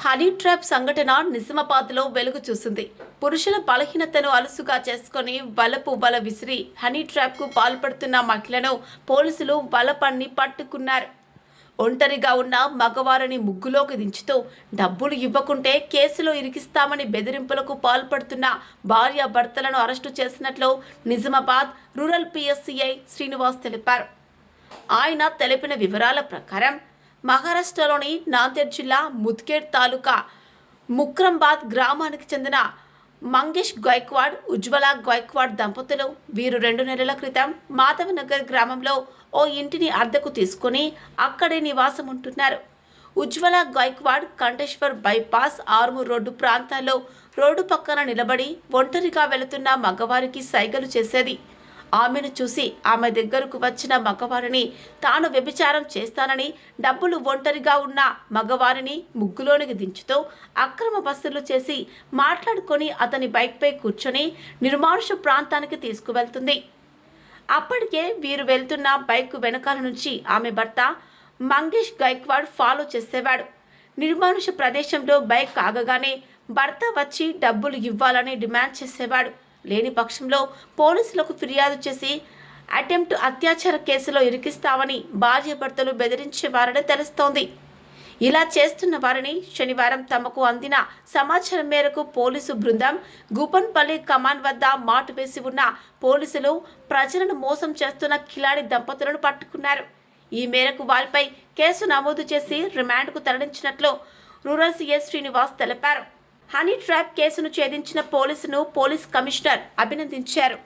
Honey trap సంఘటన నిజామాబాద్లో వెలుగు చూసింది. పురుషుల బలహీనతను అలుసుగా చేసుకుని వలపు వల విసిరి హనీ ట్రాప్కు పాల్పడుతున్న మహిళను పోలీసులు వలపన్ని పట్టుకున్నారు. ఒంటరిగా ఉన్న మగవారిని ముగ్గులోకి దించుతూ డబ్బులు ఇవ్వకుంటే కేసులో ఇరికిస్తామని బెదిరింపులకు పాల్పడుతున్న భార్యాభర్తలను అరెస్టు చేసినట్లు నిజామాబాద్ రూరల్ పిఎస్సిఐ శ్రీనివాస్ తెలిపారు. ఆయన తెలిపిన వివరాల ప్రకారం మహారాష్ట్రలోని నాందేడ్ జిల్లా ముద్గేడ్ తాలూకా ముక్రంబాద్ గ్రామానికి చెందిన మంగేష్ గైక్వాడ్, ఉజ్వల గైక్వాడ్ దంపతులు. వీరు 2 నెలల క్రితం మాధవనగర్ గ్రామంలో ఓ ఇంటిని అద్దెకు తీసుకుని అక్కడే నివాసం ఉంటున్నారు. ఉజ్వల గైక్వాడ్ కంటేశ్వర్ బైపాస్ ఆర్మూర్ రోడ్డు ప్రాంతాల్లో రోడ్డు పక్కన నిలబడి ఒంటరిగా వెళుతున్న మగవారికి సైగలు చేసేది. ఆమెను చూసి ఆమె దగ్గరకు వచ్చిన మగవారిని తాను వ్యభిచారం చేస్తానని, డబ్బులు ఒంటరిగా ఉన్న మగవారిని ముగ్గులోనికి దించుతూ అక్రమ వసూలు చేసి మాట్లాడుకొని అతని బైక్పై కూర్చొని నిర్మానుష ప్రాంతానికి తీసుకువెళ్తుంది. అప్పటికే వీరు వెళ్తున్న బైక్ వెనకాల నుంచి ఆమె భర్త మంగేష్ గైక్వాడ్ ఫాలో చేసేవాడు. నిర్మానుష ప్రదేశంలో బైక్ ఆగగానే భర్త వచ్చి డబ్బులు ఇవ్వాలని డిమాండ్ చేసేవాడు. లేని పక్షంలో పోలీసులకు ఫిర్యాదు చేసి అటెంప్ట్ అత్యాచార కేసులో ఇరికిస్తామని భార్యాభర్తలు బెదిరించేవారని తెలుస్తోంది. ఇలా చేస్తున్న వారిని శనివారం తమకు అందిన సమాచారం మేరకు పోలీసు బృందం గూపన్పల్లి కమాన్ వద్ద మాటు వేసి ఉన్న పోలీసులు ప్రజలను మోసం చేస్తున్న కిలాడి దంపతులను పట్టుకున్నారు. ఈ మేరకు వారిపై కేసు నమోదు చేసి రిమాండ్కు తరలించినట్లు రూరల్ సిఐ శ్రీనివాస్ తెలిపారు. హనీ ట్రాప్ కేసును ఛేదించిన పోలీసును పోలీస్ కమిషనర్ అభినందించారు.